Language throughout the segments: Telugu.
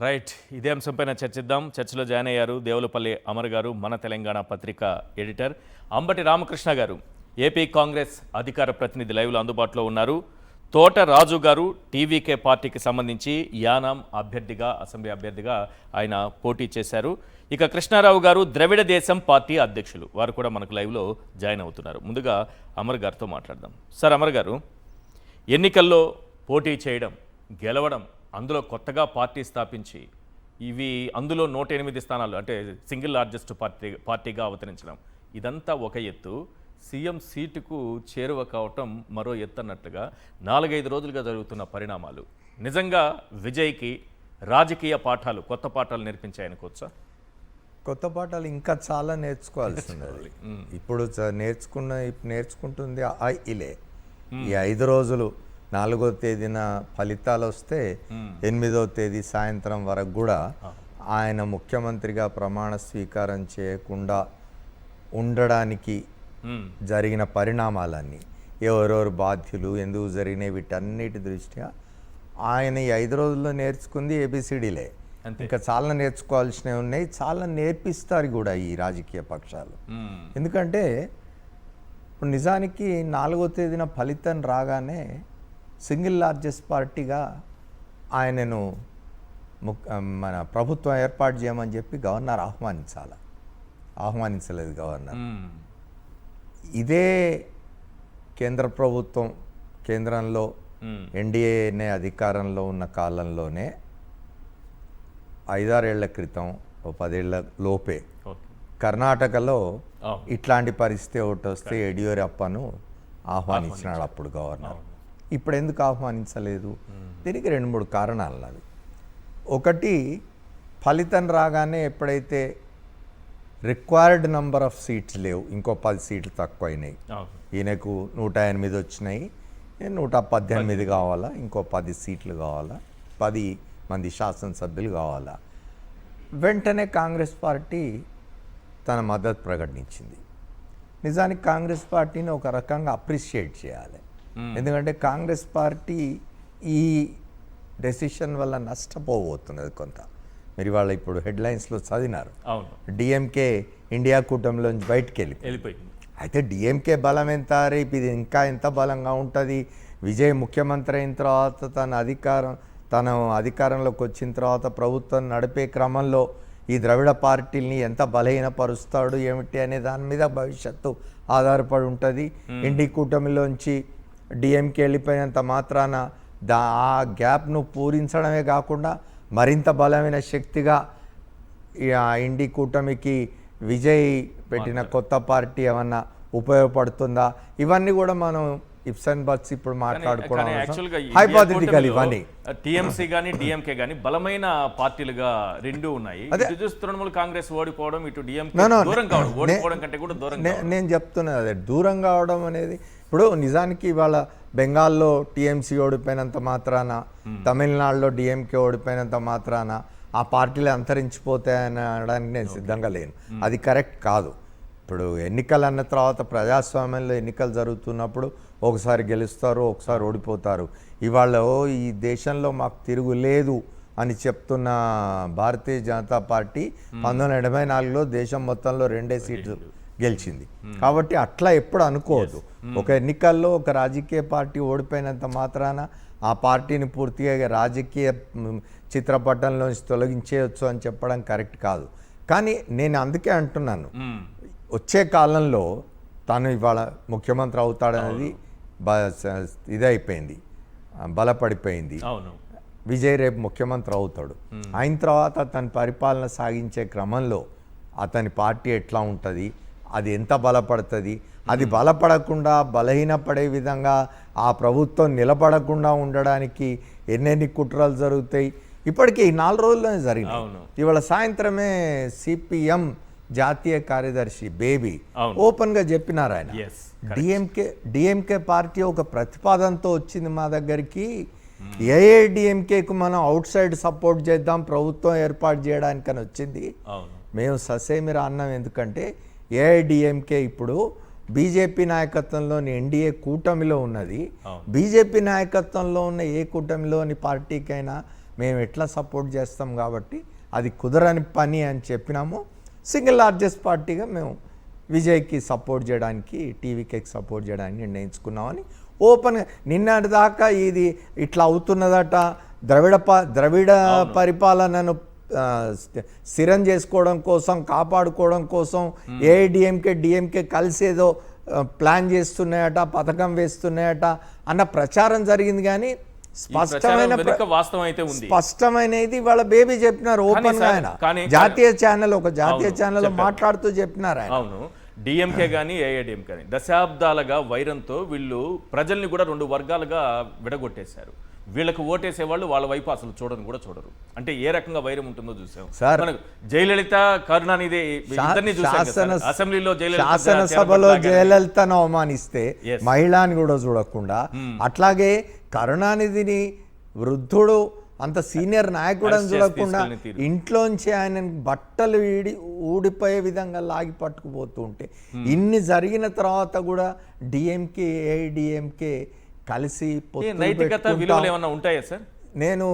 రైట్. ఇదే అంశంపైన చర్చిద్దాం. చర్చలో జాయిన్ అయ్యారు దేవులపల్లి అమర్ గారు, మన తెలంగాణ పత్రిక ఎడిటర్. అంబటి రామకృష్ణ గారు, ఏపీ కాంగ్రెస్ అధికార ప్రతినిధి లైవ్లో అందుబాటులో ఉన్నారు. తోట రాజు గారు, టీవీకే పార్టీకి సంబంధించి యానాం అభ్యర్థిగా, అసెంబ్లీ అభ్యర్థిగా ఆయన పోటీ చేశారు. ఇక కృష్ణారావు గారు ద్రవిడ దేశం పార్టీ అధ్యక్షులు, వారు కూడా మనకు లైవ్లో జాయిన్ అవుతున్నారు. ముందుగా అమర్ గారితో మాట్లాడదాం. సార్, అమర్ గారు, ఎన్నికల్లో పోటీ చేయడం, గెలవడం, అందులో కొత్తగా పార్టీ స్థాపించి అందులో 108 స్థానాలు అంటే సింగిల్ లార్జెస్ట్ పార్టీగా అవతరించడం, ఇదంతా ఒక ఎత్తు. సీఎం సీటుకు చేరువ కావటం మరో ఎత్తు అన్నట్లుగా 4-5 రోజులుగా జరుగుతున్న పరిణామాలు నిజంగా విజయ్కి రాజకీయ పాఠాలు, కొత్త పాఠాలు నేర్పించాయనుకోవచ్చా? కొత్త పాఠాలు ఇంకా చాలా నేర్చుకోవాల్సింది. ఇప్పుడు నేర్చుకుంటుంది ఇలే. ఈ 5 రోజులు, 4వ తేదీన ఫలితాలు వస్తే 8వ తేదీ సాయంత్రం వరకు కూడా ఆయన ముఖ్యమంత్రిగా ప్రమాణ స్వీకారం చేయకుండా ఉండడానికి జరిగిన పరిణామాలన్నీ, ఎవరెవరు బాధ్యులు, ఎందుకు జరిగినాయి, వీటన్నిటి దృష్ట్యా ఆయన ఈ 5 రోజుల్లో నేర్చుకుంది ఏబిసిడీలే. ఇంకా చాలా నేర్చుకోవాల్సినవి ఉన్నాయి, చాలా నేర్పిస్తారు కూడా ఈ రాజకీయ పక్షాలు. ఎందుకంటే ఇప్పుడు నిజానికి 4వ తేదీన ఫలితం రాగానే సింగిల్ లార్జెస్ట్ పార్టీగా ఆయనను మన ప్రభుత్వం ఏర్పాటు చేయమని చెప్పి గవర్నర్ ఆహ్వానించలేదు గవర్నర్. ఇదే కేంద్ర ప్రభుత్వం, కేంద్రంలో ఎన్డీఏనే అధికారంలో ఉన్న కాలంలోనే 5-6 ఏళ్ల క్రితం, 10 ఏళ్ల లోపే కర్ణాటకలో ఇట్లాంటి పరిస్థితి ఒకటి వస్తే యడియూరప్పను ఆహ్వానించినాడు అప్పుడు గవర్నర్. ఇప్పుడు ఎందుకు ఆహ్వానించలేదు? దీనికి 2-3 కారణాలు అవి. ఒకటి, ఫలితం రాగానే ఎప్పుడైతే రిక్వైర్డ్ నెంబర్ ఆఫ్ సీట్స్ లేవు, ఇంకో 10 సీట్లు తక్కువైనాయి. ఈయనకు 108 వచ్చినాయి, 118 కావాలా, ఇంకో 10 సీట్లు కావాలా, 10 మంది శాసనసభ్యులు కావాలా. వెంటనే కాంగ్రెస్ పార్టీ తన మద్దతు ప్రకటించింది. నిజానికి కాంగ్రెస్ పార్టీని ఒక రకంగా అప్రిషియేట్ చేయాలి. ఎందుకంటే కాంగ్రెస్ పార్టీ ఈ డెసిషన్ వల్ల నష్టపోబోతున్నది కొంత. మీరు వాళ్ళ ఇప్పుడు హెడ్లైన్స్లో చదివినారు, డిఎంకే ఇండియా కూటమిలోంచి బయటికి వెళ్ళిపోయింది. అయితే డిఎంకే బలం ఎంత, రేపు ఇది ఇంకా ఎంత బలంగా ఉంటుంది, విజయ్ ముఖ్యమంత్రి అయిన తర్వాత తన అధికారంలోకి వచ్చిన తర్వాత ప్రభుత్వం నడిపే క్రమంలో ఈ ద్రవిడ పార్టీని ఎంత బలహీనపరుస్తాడు ఏమిటి అనే దాని మీద భవిష్యత్తు ఆధారపడి ఉంటుంది. ఇండి కూటమిలోంచి డిఎంకే వెళ్ళిపోయినంత మాత్రాన ఆ గ్యాప్ను పూరించడమే కాకుండా మరింత బలమైన శక్తిగా ఇండి కూటమికి విజయ్ పెట్టిన కొత్త పార్టీ ఏమన్నా ఉపయోగపడుతుందా? ఇవన్నీ కూడా మనం ఇప్సన్ బట్స్ ఇప్పుడు మాట్లాడుకోవడం హైపోథెటికల్. ఇవన్నీ టీఎంసీ కానీ డిఎంకే కానీ బలమైన పార్టీలుగా రెండు ఉన్నాయి. తృణమూల్ కాంగ్రెస్ ఓడిపోవడం, ఇటు డిఎంకే దూరం కావడం, ఓడిపోవడం కంటే కూడా దూరం. నేను చెప్తున్నది అదే, దూరం కావడం అనేది. ఇప్పుడు నిజానికి ఇవాళ బెంగాల్లో టీఎంసీ ఓడిపోయినంత మాత్రాన, తమిళనాడులో డిఎంకే ఓడిపోయినంత మాత్రాన ఆ పార్టీలు అంతరించిపోతాయని అనడానికి నేను సిద్ధంగా లేను. అది కరెక్ట్ కాదు. ఇప్పుడు ఎన్నికలు అన్న తర్వాత ప్రజాస్వామ్యంలో ఎన్నికలు జరుగుతున్నప్పుడు ఒకసారి గెలుస్తారు, ఒకసారి ఓడిపోతారు. ఇవాళ ఈ దేశంలో మాకు తిరుగులేదు అని చెప్తున్న భారతీయ జనతా పార్టీ 1984లో దేశం మొత్తంలో 2 సీట్లు గెలిచింది. కాబట్టి అట్లా ఎప్పుడు అనుకోవద్దు. ఒక ఎన్నికల్లో ఒక రాజకీయ పార్టీ ఓడిపోయినంత మాత్రాన ఆ పార్టీని పూర్తిగా రాజకీయ చిత్రపటంలోంచి తొలగించేయచ్చు అని చెప్పడం కరెక్ట్ కాదు. కానీ నేను అందుకే అంటున్నాను, వచ్చే కాలంలో తను ఇవాళ ముఖ్యమంత్రి అవుతాడనేది ఇదైపోయింది, బలపడిపోయింది. విజయ్ రేపు ముఖ్యమంత్రి అవుతాడు. అయిన తర్వాత తన పరిపాలన సాగించే క్రమంలో అతని పార్టీ ఎట్లా ఉంటుంది, అది ఎంత బలపడుతుంది, అది బలపడకుండా బలహీనపడే విధంగా ఆ ప్రభుత్వం నిలబడకుండా ఉండడానికి ఎన్నెన్ని కుట్రలు జరుగుతాయి. ఇప్పటికీ 4 రోజుల్లోనే జరిగినాయి. ఇవాళ సాయంత్రమే సిపిఎం జాతీయ కార్యదర్శి బేబీ ఓపెన్గా చెప్పినారు, ఆయన డిఎంకే పార్టీ ఒక ప్రతిపాదనతో వచ్చింది మా దగ్గరికి, ఏఐడిఎంకేకు మనం అవుట్ సైడ్ సపోర్ట్ చేద్దాం ప్రభుత్వం ఏర్పాటు చేయడానికని వచ్చింది. మేము ససేమిరా అన్నాం. ఎందుకంటే ఏఐడిఎంకే ఇప్పుడు బీజేపీ నాయకత్వంలోని ఎన్డీఏ కూటమిలో ఉన్నది. బీజేపీ నాయకత్వంలో ఉన్న ఏ కూటమిలోని పార్టీకైనా మేము ఎట్లా సపోర్ట్ చేస్తాం కాబట్టి అది కుదరని పని అని చెప్పినాము. సింగిల్ లార్జెస్ట్ పార్టీగా మేము విజయ్కి సపోర్ట్ చేయడానికి, టీవీకేకి సపోర్ట్ చేయడానికి నిర్ణయించుకున్నామని ఓపెన్గా నిన్నటి దాకా ఇది ఇట్లా అవుతున్నదట, ద్రవిడ పరిపాలనను స్థిరం చేసుకోవడం కోసం, కాపాడుకోవడం కోసం ఏఐడిఎంకే డిఎంకే కలిసి ఏదో ప్లాన్ చేస్తున్నాయట, పథకం వేస్తున్నాయట అన్న ప్రచారం జరిగింది. కానీ స్పష్టమైనది వాళ్ళ బేబీ చెప్పినారు ఓపెన్ గా. ఆయన జాతీయ ఛానల్ మాట్లాడుతూ చెప్పినారు ఆయన. అవును, డిఎంకే కానీ ఏఐడిఎంకే కానీ దశాబ్దాలుగా వైరంతో వీళ్ళు ప్రజల్ని కూడా 2 వర్గాలుగా విడగొట్టేశారు. వీళ్ళకి ఓటేసే వాళ్ళు వాళ్ళ వైపు అసలు చూడను కూడా చూడరు. అంటే ఏ రకంగా వైరం ఉంటుందో చూసాం. మనకు జయలలిత, కరుణానిధిని ఇద్దరిని చూసాం అసెంబ్లీలో. శాసనసభలో జయలలితను అవమానిస్తే మహిళని కూడా చూడకుండా, అట్లాగే కరుణానిధిని వృద్ధుడు అంత సీనియర్ నాయకుడు అని చూడకుండా ఇంట్లోంచి ఆయన బట్టలు ఊడిపోయే విధంగా లాగి పట్టుకుపోతూ ఉంటే, ఇన్ని జరిగిన తర్వాత కూడా డిఎంకే ఏఐడిఎంకే కలిసి నైతికత విలువలు ఏమన్నా ఉంటాయా సార్? నేను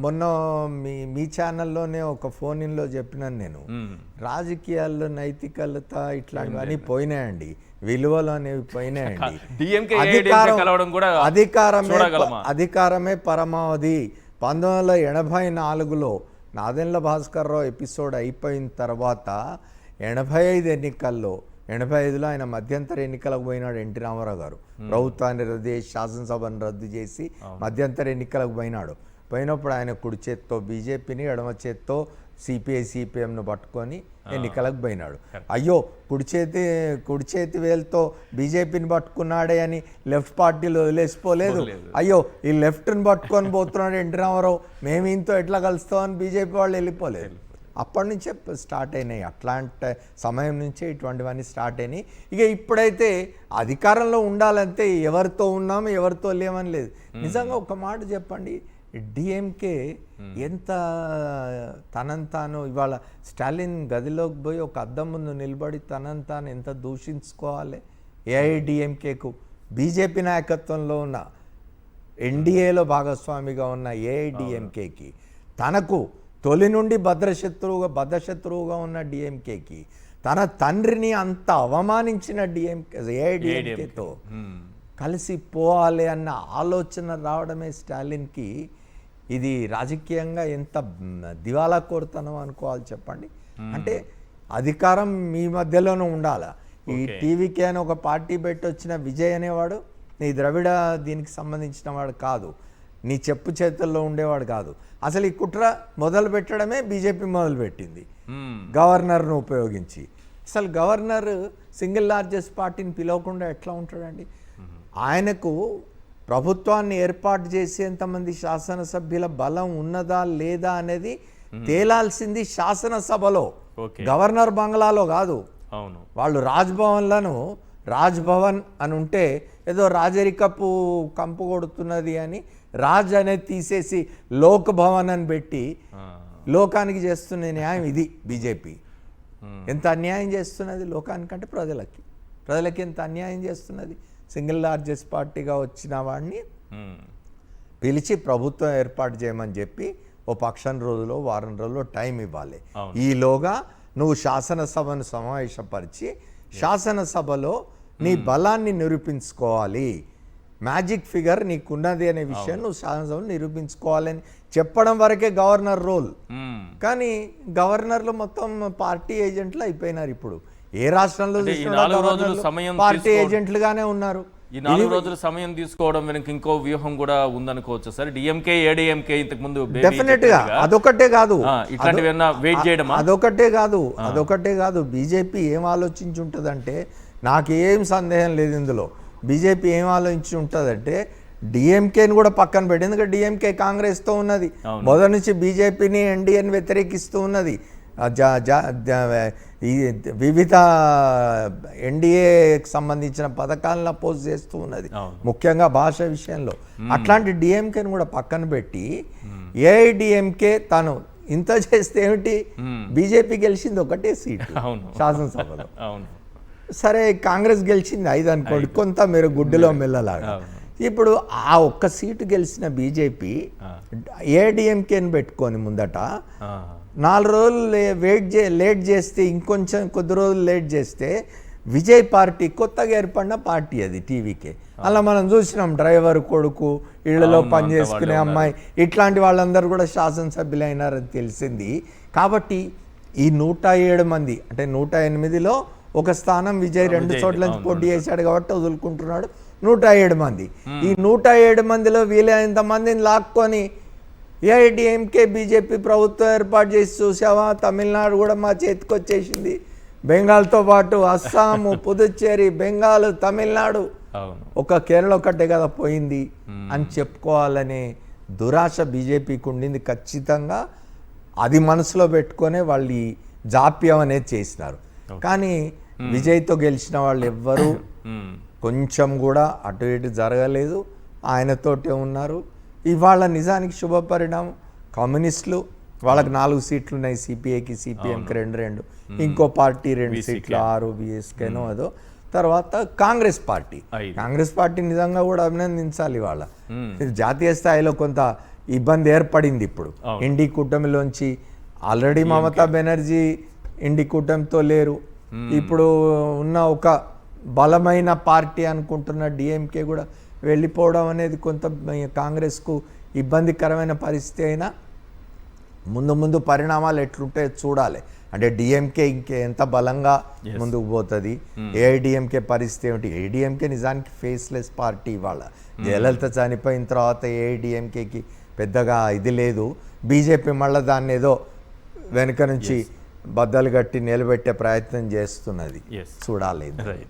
మొన్న మీ ఛానల్లోనే ఒక ఫోన్ ఇన్లో చెప్పినాను. నేను రాజకీయాల్లో నైతికత ఇట్లాంటివన్నీ పోయినాయండి, విలువలు అనేవి పోయినాయండి. అధికారమే పరమావధి. 1984లో నాదెండ్ల భాస్కర్రావు ఎపిసోడ్ అయిపోయిన తర్వాత 85 ఎన్నికల్లో 85లో ఆయన మధ్యంతర ఎన్నికలకు పోయినాడు. ఎన్టీ రామారావు గారు ప్రభుత్వాన్ని రద్దు చేసి, శాసనసభను రద్దు చేసి మధ్యంతర ఎన్నికలకు పోయినప్పుడు ఆయన కుడి చేత్తో బీజేపీని, ఎడమ చేత్తో సిపిఐ-సిపిఎంను పట్టుకొని ఎన్నికలకు పోయినాడు. అయ్యో కుడి చేతి వేలుతో బీజేపీని పట్టుకున్నాడే అని లెఫ్ట్ పార్టీలు వదిలేసిపోలేదు. అయ్యో ఈ లెఫ్ట్ని పట్టుకొని పోతున్నాడు ఎన్టీ రామారావు, మేము ఇంతో ఎట్లా కలుస్తామని బీజేపీ వాళ్ళు వెళ్ళిపోలేదు. అప్పటి నుంచే స్టార్ట్ అయినాయి, అట్లాంటి సమయం నుంచే ఇటువంటివన్నీ స్టార్ట్ అయినాయి. ఇక ఇప్పుడైతే అధికారంలో ఉండాలంటే ఎవరితో ఉన్నాము ఎవరితో లేమని లేదు. నిజంగా ఒక మాట చెప్పండి, డిఎంకే ఎంత తనంతాను ఇవాళ స్టాలిన్ గదిలోకి పోయి ఒక అద్దం ముందు నిలబడి తనంతాను ఎంత దూషించుకోవాలి. ఏఐడిఎంకేకు బీజేపీ నాయకత్వంలో ఉన్న ఎన్డీఏలో భాగస్వామిగా ఉన్న ఏఐడిఎంకేకి, తనకు తొలి నుండి బద్ధశత్రువుగా ఉన్న డిఎంకేకి, తన తండ్రిని అంత అవమానించిన ఏఐడిఎంకేతో కలిసి పోవాలి అన్న ఆలోచన రావడమే స్టాలిన్కి ఇది రాజకీయంగా ఎంత దివాలా కోరుతానో అనుకోవాలి చెప్పండి. అంటే అధికారం మీ మధ్యలోనే ఉండాలి. ఈ టీవీకే అని ఒక పార్టీ పెట్టి వచ్చిన విజయ్ అనేవాడు నీ ద్రవిడ దీనికి సంబంధించిన వాడు కాదు, నీ చెప్పు చేతుల్లో ఉండేవాడు కాదు. అసలు ఈ కుట్ర మొదలు పెట్టడమే బీజేపీ మొదలుపెట్టింది గవర్నర్ను ఉపయోగించి. అసలు గవర్నర్ సింగిల్ లార్జెస్ట్ పార్టీని పిలవకుండా ఎట్లా ఉంటాడండి? ఆయనకు ప్రభుత్వాన్ని ఏర్పాటు చేసేంతమంది శాసనసభ్యుల బలం ఉన్నదా లేదా అనేది తేలాల్సింది శాసనసభలో, గవర్నర్ బంగ్లాలో కాదు. వాళ్ళు రాజ్భవన్ అని ఉంటే ఏదో రాజరికపు కంపు కొడుతున్నది అని రాజ్ అనేది తీసేసి లోక్ భవన్ అని పెట్టి లోకానికి చేస్తున్న న్యాయం ఇది. బీజేపీ ఎంత అన్యాయం చేస్తున్నది లోకానికంటే ప్రజలకి ఎంత అన్యాయం చేస్తున్నది. సింగిల్ లార్జెస్ట్ పార్టీగా వచ్చిన వాడిని పిలిచి ప్రభుత్వం ఏర్పాటు చేయమని చెప్పి ఓ పక్షం రోజులో వారం రోజుల్లో టైం ఇవ్వాలి. ఈలోగా నువ్వు శాసనసభను సమావేశపరిచి శాసనసభలో నీ బలాన్ని నిరూపించుకోవాలి, మ్యాజిక్ ఫిగర్ నీకున్నది అనే విషయం నువ్వు శాసనసభను నిరూపించుకోవాలని చెప్పడం వరకే గవర్నర్ రోల్. కానీ గవర్నర్లు మొత్తం పార్టీ ఏజెంట్లు అయిపోయినారు. ఇప్పుడు ఏ రాష్ట్రంలో పార్టీ ఏజెంట్లుగానే ఉన్నారు. ఈ 4 రోజులు సమయం తీసుకోవడం వెనక ఇంకో వ్యూహం కూడా ఉందనుకోవచ్చు సార్. డిఎంకే ఏడీఎంకే ఇంతకు ముందు డెఫినెట్ గా అదొకటే కాదు, అదొకటే కాదు. బీజేపీ ఏం ఆలోచించి ఉంటుందంటే, నాకేం సందేహం లేదు ఇందులో, బీజేపీ ఏం ఆలోచించి ఉంటుందంటే డిఎంకేని కూడా పక్కన పెట్టి, ఎందుకంటే డిఎంకే కాంగ్రెస్తో ఉన్నది, మొదటి నుంచి బీజేపీని ఎన్డీఏని వ్యతిరేకిస్తూ ఉన్నది, వివిధ ఎన్డీఏకి సంబంధించిన పథకాలను అపోజ్ చేస్తూ ఉన్నది, ముఖ్యంగా భాష విషయంలో. అట్లాంటి డిఎంకేని కూడా పక్కన పెట్టి ఏఐడిఎంకే తను ఇంత చేస్తే ఏమిటి, బీజేపీ గెలిచింది ఒకటే సీటు శాసనసభలో. సరే కాంగ్రెస్ గెలిచింది 5 అనుకోండి, కొంత మీరు గుడ్డిలో మెల్లలాగా. ఇప్పుడు ఆ ఒక్క సీటు గెలిచిన బీజేపీ ఏడీఎంకేని పెట్టుకొని ముందట 4 రోజులు లేట్ చేస్తే ఇంకొంచెం కొద్ది రోజులు లేట్ చేస్తే విజయ్ పార్టీ కొత్తగా ఏర్పడిన పార్టీ అది టీవీకే. అలా మనం చూసినాం డ్రైవర్ కొడుకు ఇళ్లలో పనిచేసుకునే అమ్మాయి ఇట్లాంటి వాళ్ళందరూ కూడా శాసనసభ్యులు అయినారని తెలిసింది. కాబట్టి ఈ 107 మంది అంటే 108లో ఒక స్థానం విజయ్ 2 చోట్ల నుంచి పోటీ చేశాడు కాబట్టి వదులుకుంటున్నాడు. 107 మంది. ఈ 107 మందిలో వీలైనంత మందిని లాక్కొని ఏఐడిఎంకే బీజేపీ ప్రభుత్వం ఏర్పాటు చేసి చూసావా, తమిళనాడు కూడా మా చేతికి వచ్చేసింది, బెంగాల్తో పాటు అస్సాము, పుదుచ్చేరి, బెంగాల్, తమిళనాడు, ఒక కేరళ ఒక్కటే కదా పోయింది అని చెప్పుకోవాలనే దురాశ బీజేపీకి ఉండింది. ఖచ్చితంగా అది మనసులో పెట్టుకొనే వాళ్ళు ఈ జాప్యం అనేది చేసినారు. కానీ విజయ్తో గెలిచిన వాళ్ళు ఎవ్వరూ కొంచెం కూడా అటు ఇటు జరగలేదు, ఆయనతోటే ఉన్నారు. ఇవాళ నిజానికి శుభ పరిణామం. కమ్యూనిస్టులు వాళ్ళకి 4 సీట్లు ఉన్నాయి, సిపిఐకి సిపిఎంకి 2 ఇంకో పార్టీ 2 సీట్లు, ఆర్ఓబిఎస్కేనో అదో. తర్వాత కాంగ్రెస్ పార్టీ నిజంగా కూడా అభినందించాలి. వాళ్ళ జాతీయ స్థాయిలో కొంత ఇబ్బంది ఏర్పడింది. ఇప్పుడు ఇండి కూటమిలోంచి ఆల్రెడీ మమతా బెనర్జీ ఇండి కూటమితో లేరు. ఇప్పుడు ఉన్న ఒక బలమైన పార్టీ అనుకుంటున్న డిఎంకే కూడా వెళ్ళిపోవడం అనేది కొంత కాంగ్రెస్కు ఇబ్బందికరమైన పరిస్థితి. అయినా ముందు పరిణామాలు ఎట్లుంటాయో చూడాలి. అంటే డిఎంకే ఇంకే ఎంత బలంగా ముందుకు పోతుంది, ఏఐడిఎంకే పరిస్థితి ఏమిటి. ఏఐడిఎంకే నిజానికి ఫేస్లెస్ పార్టీ. ఇవాళ జయలలిత చనిపోయిన తర్వాత ఏఐడిఎంకేకి పెద్దగా ఇది లేదు. బీజేపీ మళ్ళీ దాన్ని ఏదో వెనుక నుంచి బద్దలు కట్టి నిలబెట్టే ప్రయత్నం చేస్తున్నది. చూడాలి.